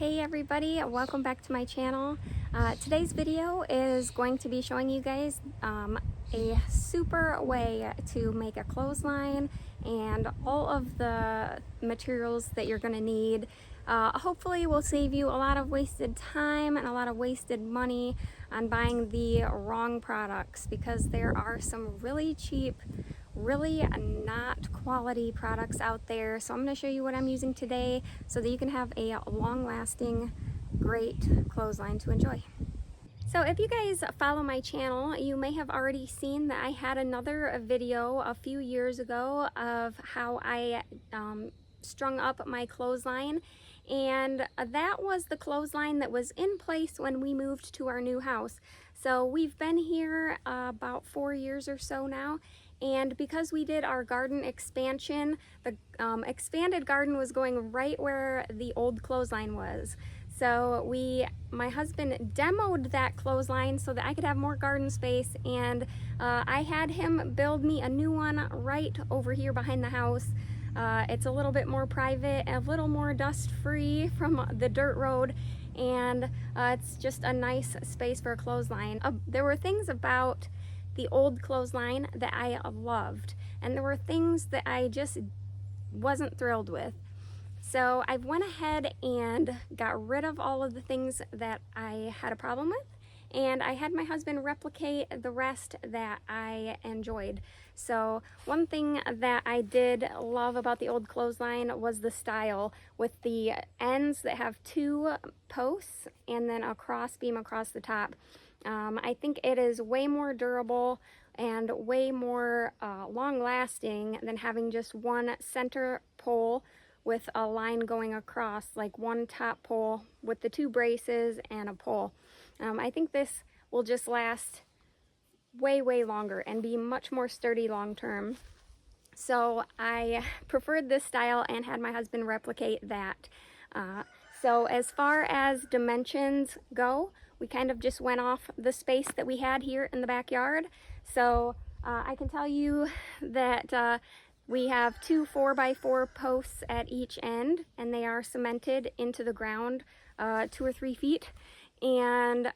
Hey everybody, welcome back to my channel. Today's video is going to be showing you guys a super way to make a clothesline and all of the materials that you're going to need. Hopefully will save you a lot of wasted time and a lot of wasted money on buying the wrong products, because there are some really cheap, really not quality products out there. So I'm going to show you what I'm using today so that you can have a long-lasting, great clothesline to enjoy. So if you guys follow my channel, you may have already seen that I had another video a few years ago of how I strung up my clothesline, and that was the clothesline that was in place when we moved to our new house. So we've been here about 4 years or so now, and because we did our garden expansion, the expanded garden was going right where the old clothesline was. So my husband demoed that clothesline so that I could have more garden space, and I had him build me a new one right over here behind the house. It's a little bit more private, a little more dust-free from the dirt road, and it's just a nice space for a clothesline. There were things about the old clothesline that I loved, and there were things that I just wasn't thrilled with. So I went ahead and got rid of all of the things that I had a problem with, and I had my husband replicate the rest that I enjoyed. So one thing that I did love about the old clothesline was the style, with the ends that have 2 posts and then a cross beam across the top. I think it is way more durable and way more long-lasting than having just one center pole with a line going across, like one top pole with the 2 braces and a pole. I think this will just last way longer and be much more sturdy long term. So I preferred this style and had my husband replicate that. So as far as dimensions go, we kind of just went off the space that we had here in the backyard. So I can tell you that we have 2 4x4 posts at each end, and they are cemented into the ground 2 or 3 feet. And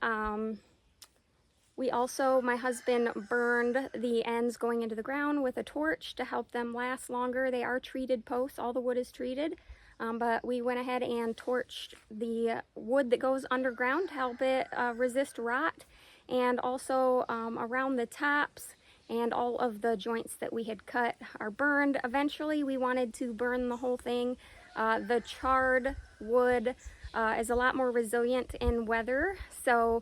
we also, my husband burned the ends going into the ground with a torch to help them last longer. They are treated posts, all the wood is treated, but we went ahead and torched the wood that goes underground to help it resist rot, and also around the tops. And all of the joints that we had cut are burned. Eventually we wanted to burn the whole thing. The charred wood is a lot more resilient in weather, so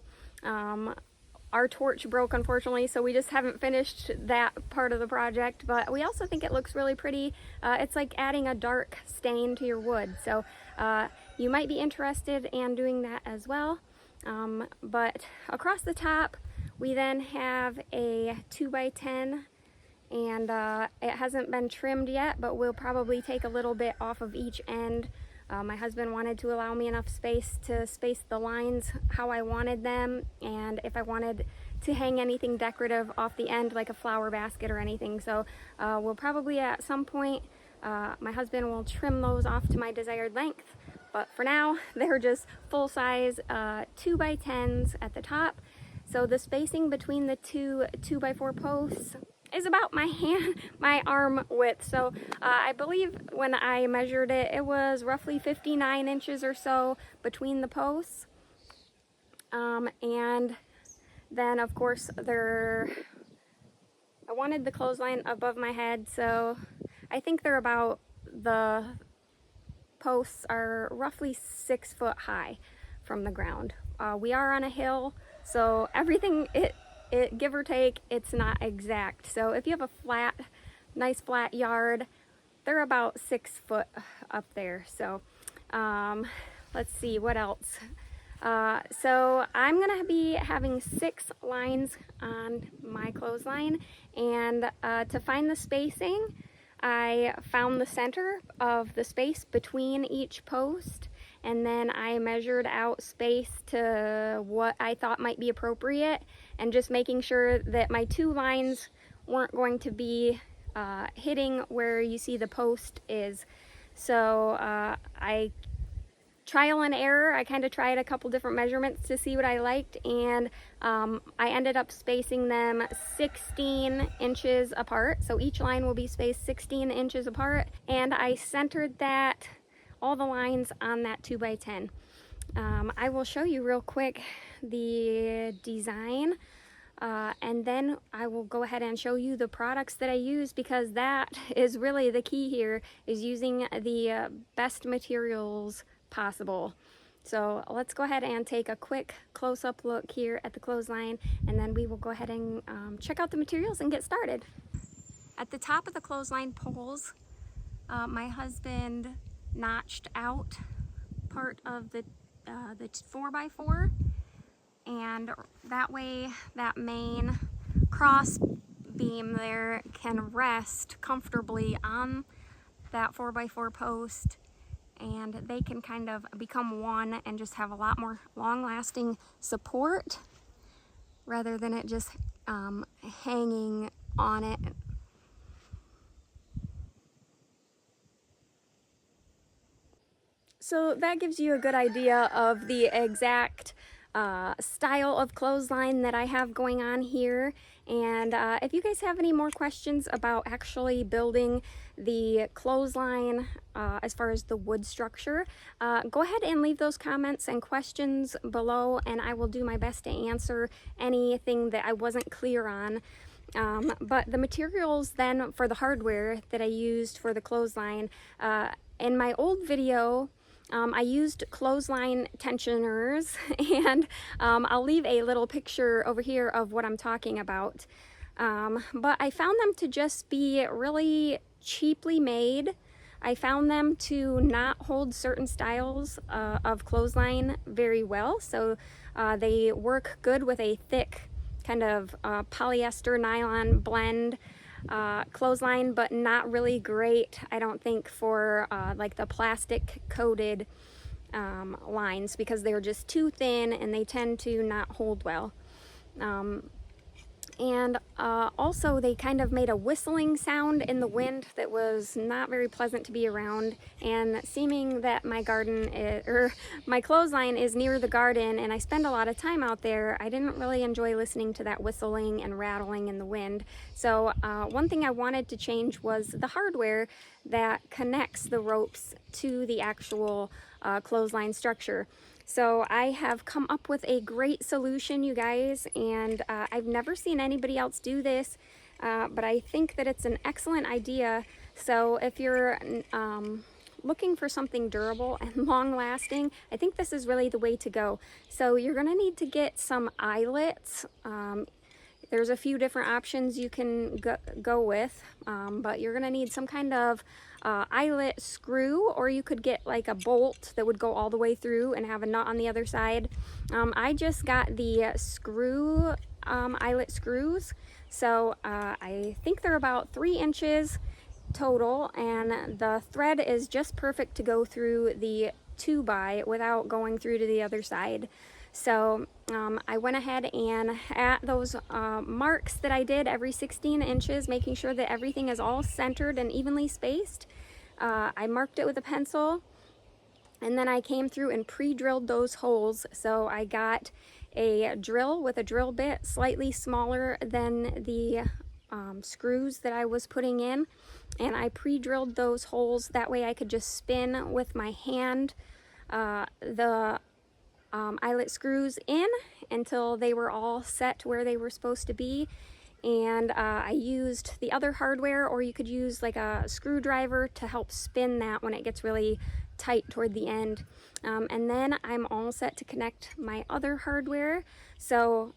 our torch broke, unfortunately, so we just haven't finished that part of the project. But we also think it looks really pretty. It's like adding a dark stain to your wood, so you might be interested in doing that as well. But across the top, we then have a 2x10, and it hasn't been trimmed yet, but we'll probably take a little bit off of each end. My husband wanted to allow me enough space to space the lines how I wanted them, and if I wanted to hang anything decorative off the end, like a flower basket or anything. So we'll probably at some point, my husband will trim those off to my desired length. But for now, they're just full-size 2x10s at the top. So the spacing between the 2 2x4 posts is about my arm width. So I believe when I measured it, it was roughly 59 inches or so between the posts. And then of course I wanted the clothesline above my head, so I think the posts are roughly 6 foot high from the ground. We are on a hill, so everything, it give or take, it's not exact. So if you have a nice flat yard, they're about 6 foot up there. So let's see what else. So I'm gonna be having 6 lines on my clothesline, and to find the spacing, I found the center of the space between each post, and then I measured out space to what I thought might be appropriate, and just making sure that my 2 lines weren't going to be hitting where you see the post is. So I trial and error. I kind of tried a couple different measurements to see what I liked, and I ended up spacing them 16 inches apart. So each line will be spaced 16 inches apart, and I centered that, all the lines on that 2x10. I will show you real quick the design, and then I will go ahead and show you the products that I use, because that is really the key here, is using the best materials possible. So let's go ahead and take a quick close-up look here at the clothesline, and then we will go ahead and check out the materials and get started. At the top of the clothesline poles, my husband notched out part of the 4x4, and that way that main cross beam there can rest comfortably on that 4x4 post, and they can kind of become one and just have a lot more long-lasting support rather than it just hanging on it. So that gives you a good idea of the exact style of clothesline that I have going on here. And if you guys have any more questions about actually building the clothesline as far as the wood structure, go ahead and leave those comments and questions below, and I will do my best to answer anything that I wasn't clear on. But the materials then for the hardware that I used for the clothesline, in my old video, I used clothesline tensioners, and I'll leave a little picture over here of what I'm talking about. But I found them to just be really cheaply made. I found them to not hold certain styles of clothesline very well, so they work good with a thick kind of polyester nylon blend clothesline, but not really great, I don't think, for like the plastic coated lines, because they're just too thin and they tend to not hold well. And also they kind of made a whistling sound in the wind that was not very pleasant to be around, and seeming that my garden or my clothesline is near the garden and I spend a lot of time out there, I didn't really enjoy listening to that whistling and rattling in the wind. So one thing I wanted to change was the hardware that connects the ropes to the actual clothesline structure. So I have come up with a great solution, you guys, and I've never seen anybody else do this, but I think that it's an excellent idea. So if you're looking for something durable and long-lasting, I think this is really the way to go. So you're going to need to get some eyelets. There's a few different options you can go with, but you're going to need some kind of eyelet screw, or you could get like a bolt that would go all the way through and have a nut on the other side. I just got the screw eyelet screws, so I think they're about 3 inches total, and the thread is just perfect to go through the 2x without going through to the other side. So I went ahead and at those marks that I did every 16 inches, making sure that everything is all centered and evenly spaced, I marked it with a pencil, and then I came through and pre-drilled those holes. So I got a drill with a drill bit slightly smaller than the screws that I was putting in, and I pre-drilled those holes. That way I could just spin with my hand the eyelet screws in until they were all set where they were supposed to be. And I used the other hardware, or you could use like a screwdriver to help spin that when it gets really tight toward the end. And then I'm all set to connect my other hardware. So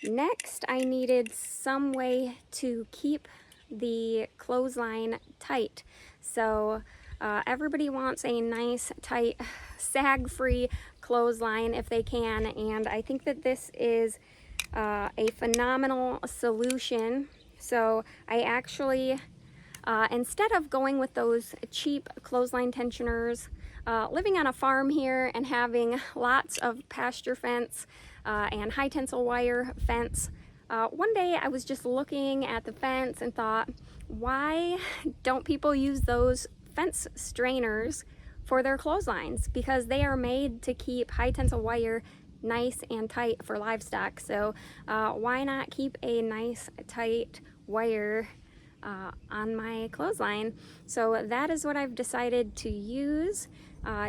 next I needed some way to keep the clothesline tight. So everybody wants a nice tight sag-free clothesline if they can, and I think that this is a phenomenal solution. So I actually instead of going with those cheap clothesline tensioners, living on a farm here and having lots of pasture fence and high tensile wire fence, one day I was just looking at the fence and thought, why don't people use those fence strainers for their clotheslines, because they are made to keep high tensile wire nice and tight for livestock. So why not keep a nice tight wire on my clothesline? So that is what I've decided to use.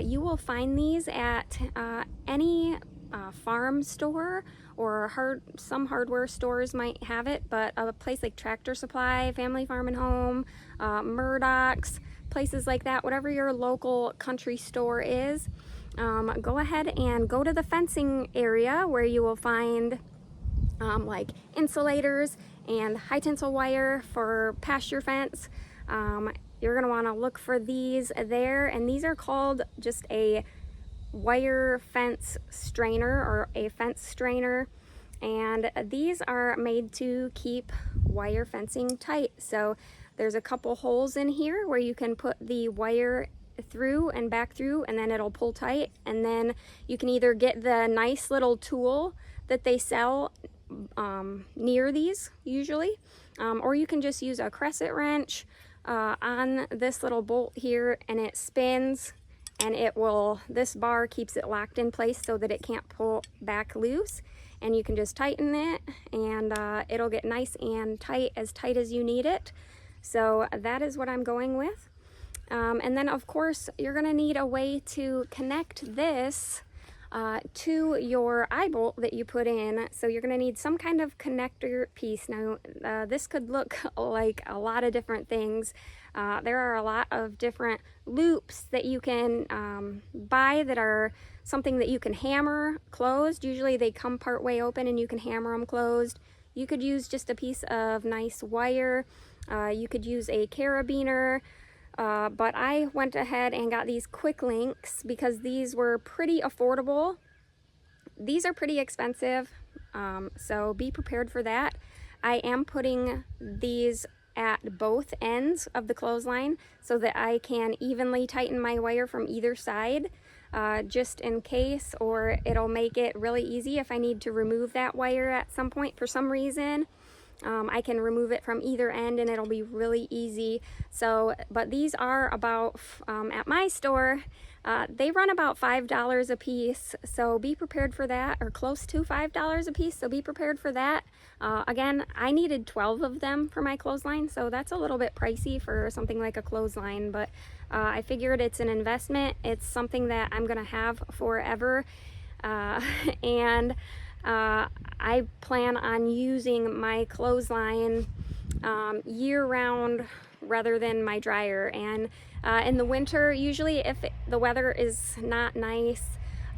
You will find these at any farm store, or some hardware stores might have it, but a place like Tractor Supply, Family Farm and Home, Murdoch's, places like that, whatever your local country store is, go ahead and go to the fencing area where you will find like insulators and high tensile wire for pasture fence. You're going to want to look for these there, and these are called just a wire fence strainer or a fence strainer, and these are made to keep wire fencing tight. So there's a couple holes in here where you can put the wire through and back through, and then it'll pull tight. And then you can either get the nice little tool that they sell near these usually, or you can just use a crescent wrench on this little bolt here, and it spins, and this bar keeps it locked in place so that it can't pull back loose, and you can just tighten it, and it'll get nice and tight as you need it. So that is what I'm going with. And then of course you're gonna need a way to connect this to your eye bolt that you put in. So you're going to need some kind of connector piece. Now this could look like a lot of different things. There are a lot of different loops that you can buy that are something that you can hammer closed. Usually they come part way open and you can hammer them closed. You could use just a piece of nice wire. You could use a carabiner. But I went ahead and got these quick links because these were pretty affordable. These are pretty expensive, so be prepared for that. I am putting these at both ends of the clothesline so that I can evenly tighten my wire from either side, just in case, or it'll make it really easy if I need to remove that wire at some point for some reason. I can remove it from either end and it'll be really easy. So, but these are about, at my store, they run about $5 a piece. So be prepared for that, or close to $5 a piece. So be prepared for that. Again, I needed 12 of them for my clothesline. So that's a little bit pricey for something like a clothesline, but I figured it's an investment. It's something that I'm going to have forever. And I plan on using my clothesline year-round rather than my dryer. And in the winter, usually if the weather is not nice,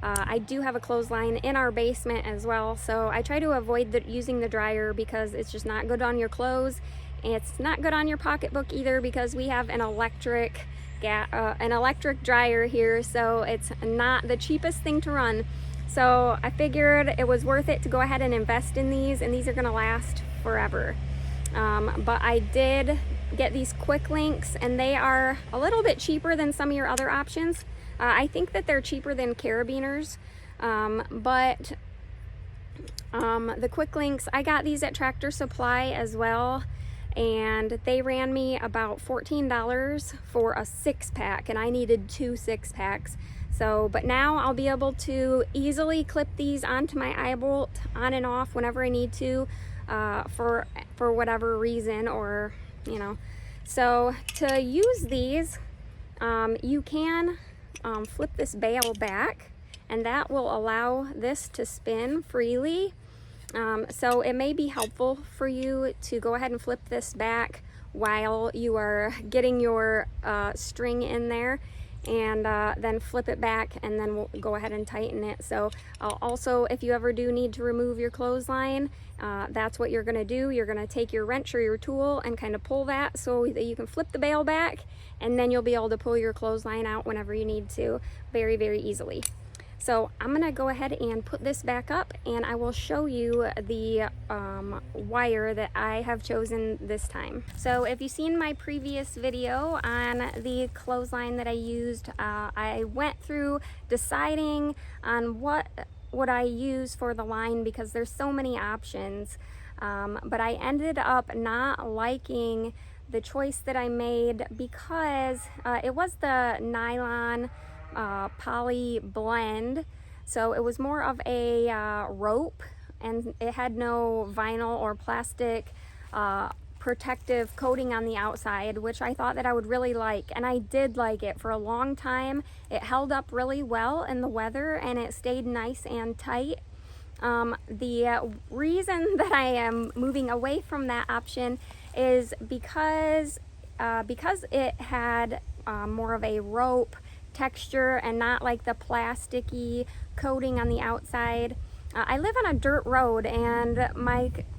I do have a clothesline in our basement as well, so I try to avoid using the dryer because it's just not good on your clothes. And it's not good on your pocketbook either because we have an electric dryer here, so it's not the cheapest thing to run. So I figured it was worth it to go ahead and invest in these, and these are going to last forever. But I did get these quick links, and they are a little bit cheaper than some of your other options. I think that they're cheaper than carabiners, but the quick links, I got these at Tractor Supply as well, and they ran me about $14 for a 6-pack, and I needed 2 6-packs. So, but now I'll be able to easily clip these onto my eye bolt on and off whenever I need to, for whatever reason, or you know. So to use these, you can flip this bail back, and that will allow this to spin freely. So it may be helpful for you to go ahead and flip this back while you are getting your string in there, and then flip it back, and then we'll go ahead and tighten it. So also, if you ever do need to remove your clothesline, that's what you're going to do. You're going to take your wrench or your tool and kind of pull that so that you can flip the bail back, and then you'll be able to pull your clothesline out whenever you need to, very, very easily. So I'm going to go ahead and put this back up, and I will show you the wire that I have chosen this time. So if you've seen my previous video on the clothesline that I used, I went through deciding on what would I use for the line because there's so many options. But I ended up not liking the choice that I made because it was the nylon poly blend. So it was more of a rope, and it had no vinyl or plastic protective coating on the outside, which I thought that I would really like, and I did like it for a long time. It held up really well in the weather, and it stayed nice and tight. The reason that I am moving away from that option is because it had more of a rope texture and not like the plasticky coating on the outside. I live on a dirt road, and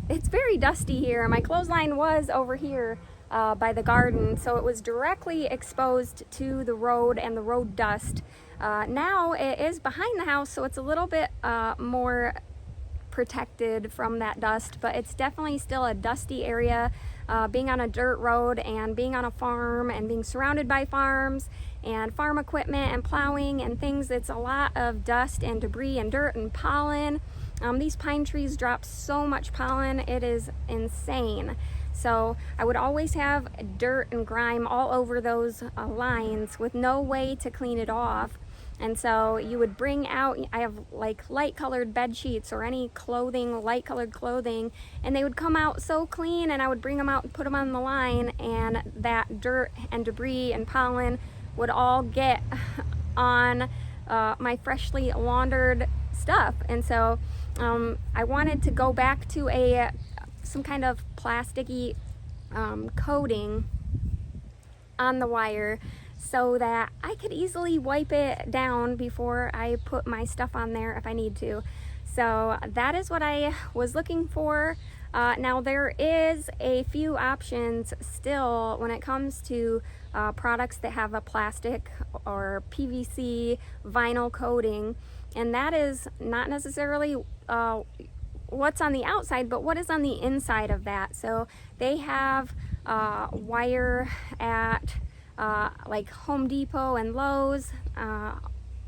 it's very dusty here. My clothesline was over here by the garden, so it was directly exposed to the road and the road dust. Now it is behind the house, so it's a little bit more protected from that dust, but it's definitely still a dusty area. Being on a dirt road and being on a farm and being surrounded by farms and farm equipment and plowing and things, it's a lot of dust and debris and dirt and pollen. These pine trees drop so much pollen, it is insane. So I would always have dirt and grime all over those lines with no way to clean it off. And so you would bring out, I have like light colored bed sheets or any clothing, light colored clothing, and they would come out so clean, and I would bring them out and put them on the line, and that dirt and debris and pollen would all get on my freshly laundered stuff. And so I wanted to go back to some kind of plasticky coating on the wire, so that I could easily wipe it down before I put my stuff on there if I need to. So that is what I was looking for. Now there is a few options still when it comes to products that have a plastic or PVC vinyl coating, and that is not necessarily what's on the outside, but what is on the inside of that. So they have wire at like Home Depot and Lowe's,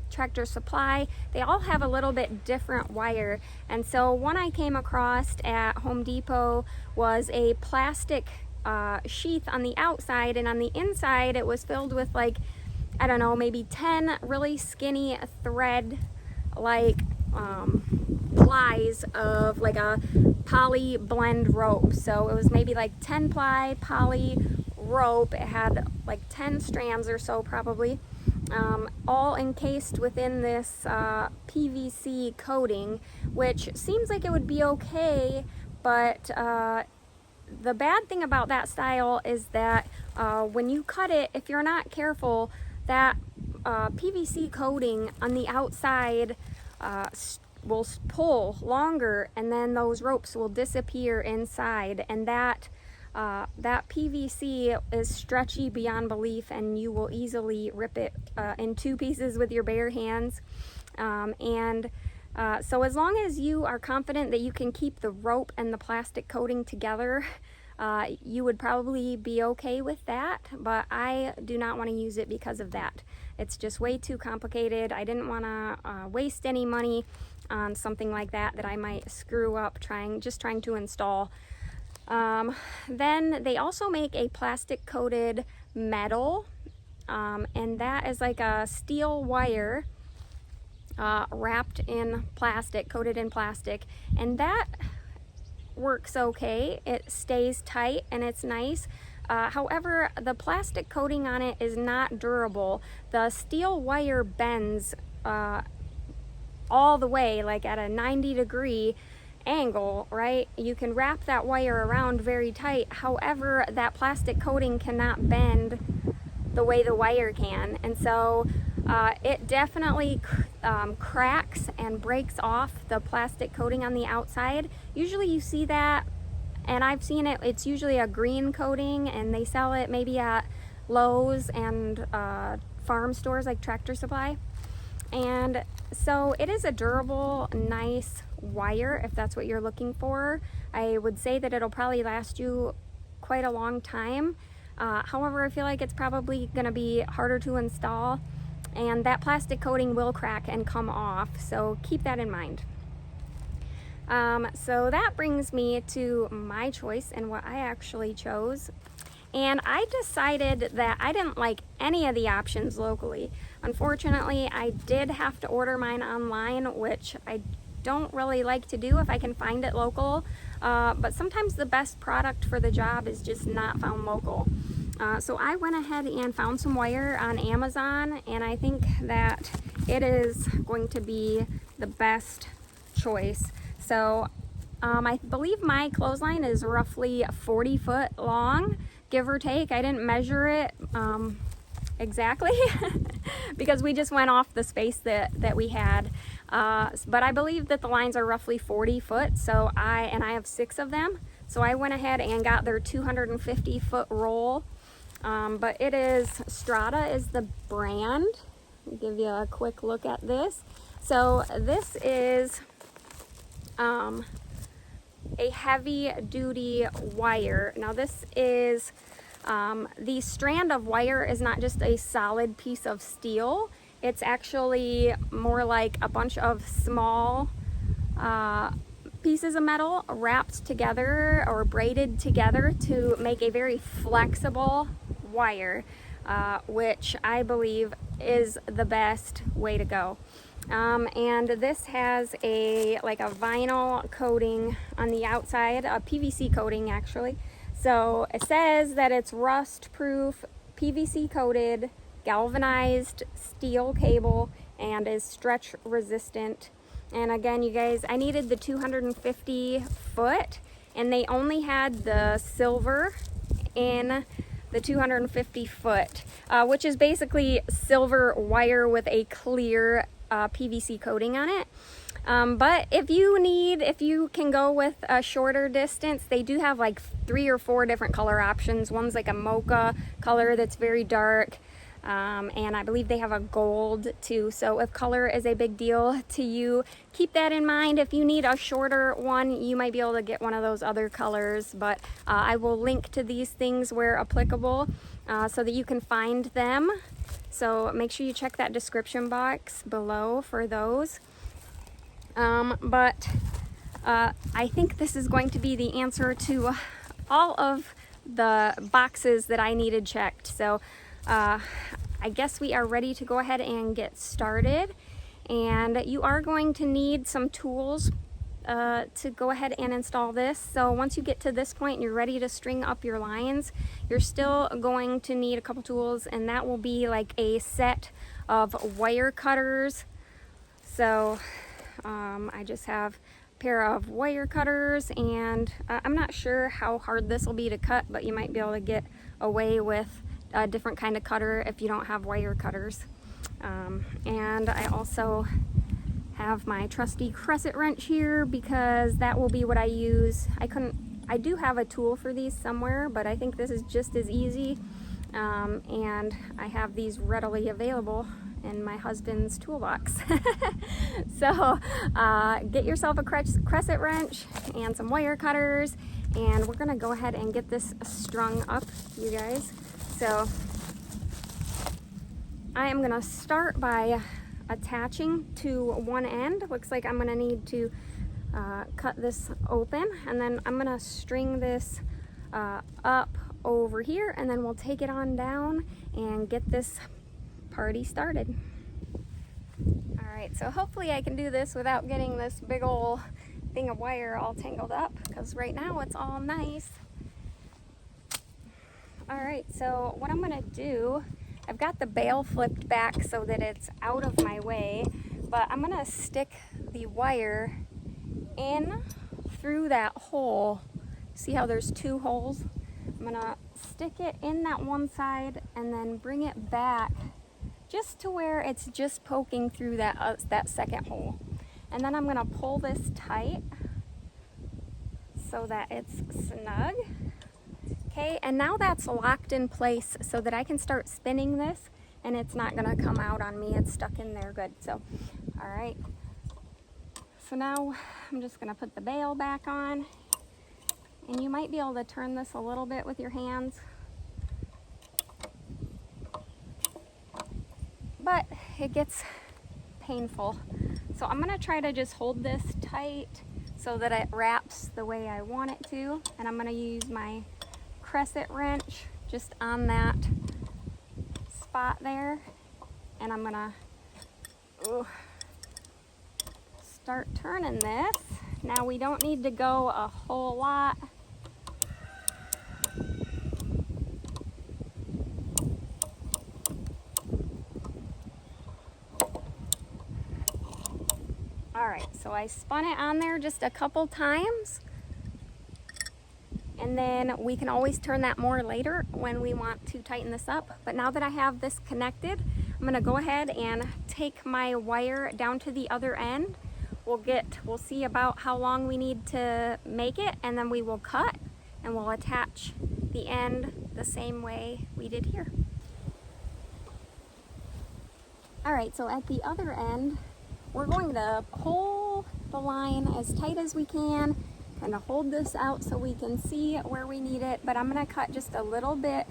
Tractor Supply. They all have a little bit different wire. And so one I came across at Home Depot was a plastic sheath on the outside, and on the inside it was filled with like, I don't know, maybe 10 really skinny thread like plies of like a poly blend rope. So it was maybe like 10 ply poly rope. It had like 10 strands or so probably, all encased within this PVC coating, which seems like it would be okay, but the bad thing about that style is that when you cut it, if you're not careful, that PVC coating on the outside will pull longer, and then those ropes will disappear inside, and that PVC is stretchy beyond belief, and you will easily rip it in two pieces with your bare hands. So as long as you are confident that you can keep the rope and the plastic coating together, you would probably be okay with that, but I do not want to use it because of that. It's just way too complicated. I didn't want to waste any money on something like that I might screw up just trying to install. Then they also make a plastic coated metal, and that is like a steel wire wrapped in plastic, coated in plastic, and that works okay. It stays tight and it's nice. However, the plastic coating on it is not durable. The steel wire bends all the way, like at a 90-degree angle, right? You can wrap that wire around very tight. However, that plastic coating cannot bend the way the wire can, and so it definitely cracks and breaks off the plastic coating on the outside. Usually you see that, and I've seen it, it's usually a green coating, and they sell it maybe at Lowe's and farm stores like Tractor Supply. And so it is a durable, nice wire if that's what you're looking for. I would say that it'll probably last you quite a long time. However, I feel like it's probably going to be harder to install, and that plastic coating will crack and come off, so keep that in mind. So that brings me to my choice and what I actually chose. And I decided that I didn't like any of the options locally. Unfortunately, I did have to order mine online, which I don't really like to do if I can find it local. But sometimes the best product for the job is just not found local. So I went ahead and found some wire on Amazon, and I think that it is going to be the best choice. So I believe my clothesline is roughly 40 foot long, give or take. I didn't measure it exactly because we just went off the space that we had. But I believe that the lines are roughly 40 foot. So I have 6 of them. So I went ahead and got their 250 foot roll. But it is, Strata is the brand. I'll give you a quick look at this. So this is a heavy duty wire. Now this is, the strand of wire is not just a solid piece of steel. It's actually more like a bunch of small pieces of metal wrapped together or braided together to make a very flexible wire, which I believe is the best way to go. And this has a vinyl coating on the outside, a PVC coating actually. So it says that it's rust proof, PVC coated, galvanized steel cable, and is stretch resistant. And again, you guys, I needed the 250 foot, and they only had the silver in the 250 foot, which is basically silver wire with a clear PVC coating on it. But if you can go with a shorter distance, they do have like 3 or 4 different color options. One's like a mocha color that's very dark. And I believe they have a gold too. So if color is a big deal to you, keep that in mind. If you need a shorter one, you might be able to get one of those other colors, but I will link to these things where applicable, so that you can find them. So make sure you check that description box below for those. But I think this is going to be the answer to all of the boxes that I needed checked. So I guess we are ready to go ahead and get started, and you are going to need some tools to go ahead and install this. So once you get to this point and you're ready to string up your lines, you're still going to need a couple tools, and that will be like a set of wire cutters. So I just have a pair of wire cutters, and I'm not sure how hard this will be to cut, but you might be able to get away with a different kind of cutter if you don't have wire cutters. And I also have my trusty crescent wrench here because that will be what I use. I do have a tool for these somewhere, but I think this is just as easy. And I have these readily available in my husband's toolbox. So get yourself a crescent wrench and some wire cutters, and we're gonna go ahead and get this strung up, you guys. So I am gonna start by attaching to one end. Looks like I'm gonna need to cut this open, and then I'm gonna string this up over here, and then we'll take it on down and get this party started. All right, so hopefully I can do this without getting this big old thing of wire all tangled up, because right now it's all nice. All right, so what I'm gonna do, I've got the bail flipped back so that it's out of my way, but I'm gonna stick the wire in through that hole. See how there's 2 holes? I'm gonna stick it in that one side and then bring it back just to where it's just poking through that second hole. And then I'm gonna pull this tight so that it's snug. Okay, and now that's locked in place so that I can start spinning this and it's not gonna come out on me. It's stuck in there good. So, all right. So now I'm just gonna put the bail back on, and you might be able to turn this a little bit with your hands, but it gets painful. So I'm gonna try to just hold this tight so that it wraps the way I want it to, and I'm gonna use my crescent wrench just on that spot there. And I'm gonna start turning this. Now we don't need to go a whole lot. All right, so I spun it on there just a couple times, and then we can always turn that more later when we want to tighten this up. But now that I have this connected, I'm gonna go ahead and take my wire down to the other end. We'll see about how long we need to make it, and then we will cut and we'll attach the end the same way we did here. All right, so at the other end, we're going to pull the line as tight as we can, kind of hold this out so we can see where we need it, but I'm gonna cut just a little bit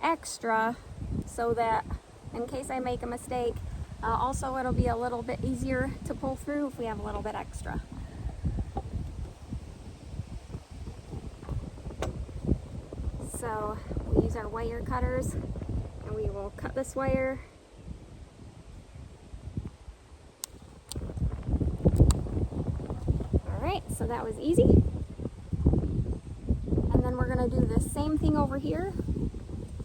extra so that in case I make a mistake, also it'll be a little bit easier to pull through if we have a little bit extra. So we use our wire cutters and we will cut this wire. Alright, so that was easy. And then we're going to do the same thing over here.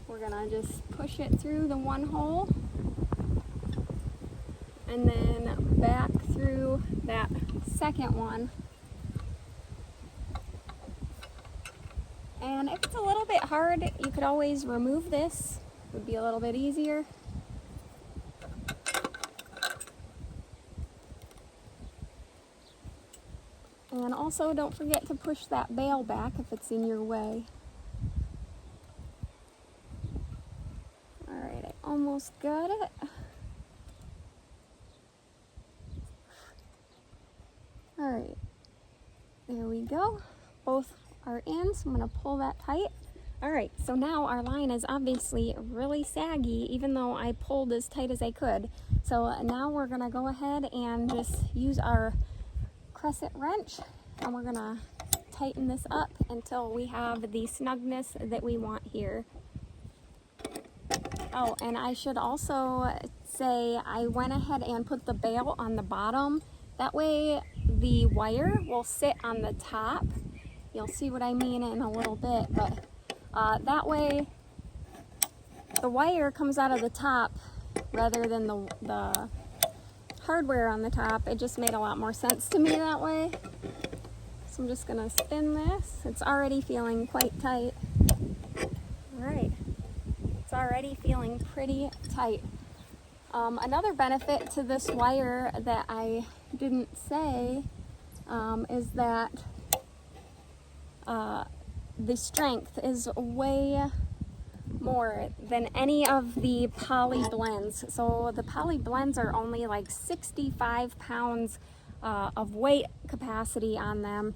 We're going to just push it through the one hole and then back through that second one. And if it's a little bit hard, you could always remove this. It would be a little bit easier. And also don't forget to push that bail back if it's in your way. Alright, I almost got it. Alright, there we go. Both are in, so I'm going to pull that tight. Alright, so now our line is obviously really saggy, even though I pulled as tight as I could. So now we're going to go ahead and just use our crescent wrench, and we're going to tighten this up until we have the snugness that we want here. Oh, and I should also say I went ahead and put the bail on the bottom. That way the wire will sit on the top. You'll see what I mean in a little bit, but that way the wire comes out of the top rather than the hardware on the top. It just made a lot more sense to me that way. So I'm just gonna spin this. It's already feeling quite tight. All right, it's already feeling pretty tight. Another benefit to this wire that I didn't say is that the strength is way more than any of the poly blends. So the poly blends are only like 65 pounds of weight capacity on them,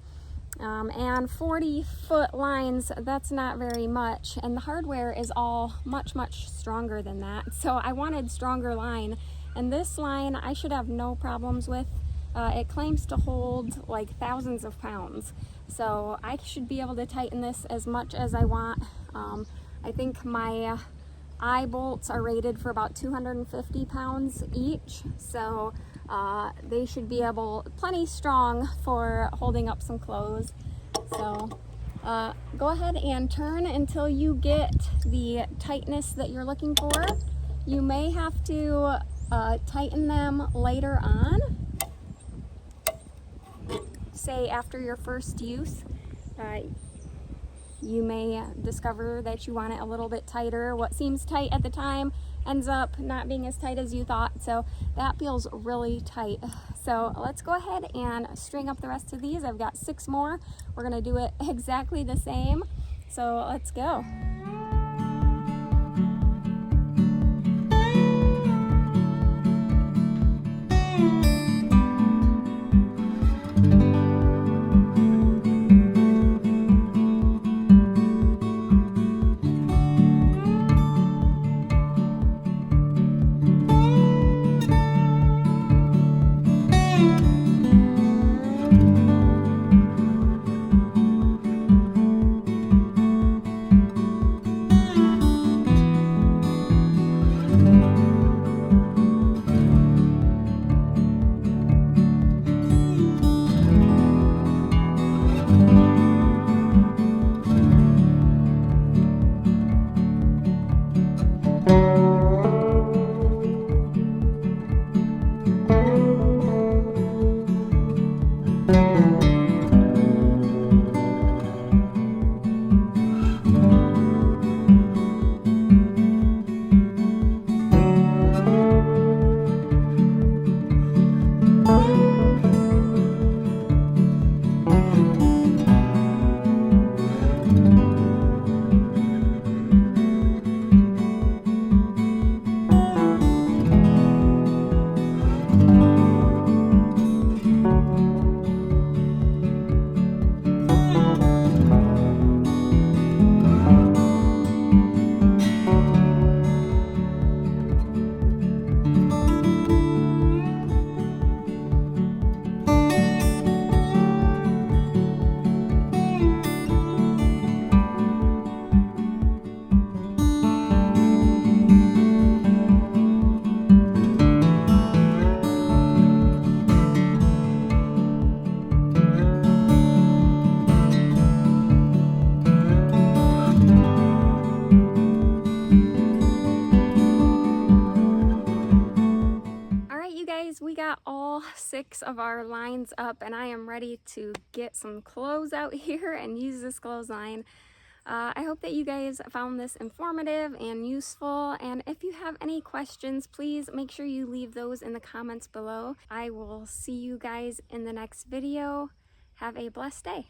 and 40-foot lines, that's not very much, and the hardware is all much stronger than that. So I wanted stronger line, and this line I should have no problems with. It claims to hold like thousands of pounds, so I should be able to tighten this as much as I want. I think my eye bolts are rated for about 250 pounds each, so they should be plenty strong for holding up some clothes. So go ahead and turn until you get the tightness that you're looking for. You may have to tighten them later on, say after your first use. You may discover that you want it a little bit tighter. What seems tight at the time ends up not being as tight as you thought, so that feels really tight. So let's go ahead and string up the rest of these. I've got 6 more. We're gonna do it exactly the same, so let's go. We got all 6 of our lines up, and I am ready to get some clothes out here and use this clothesline. I hope that you guys found this informative and useful, and if you have any questions, please make sure you leave those in the comments below. I will see you guys in the next video. Have a blessed day.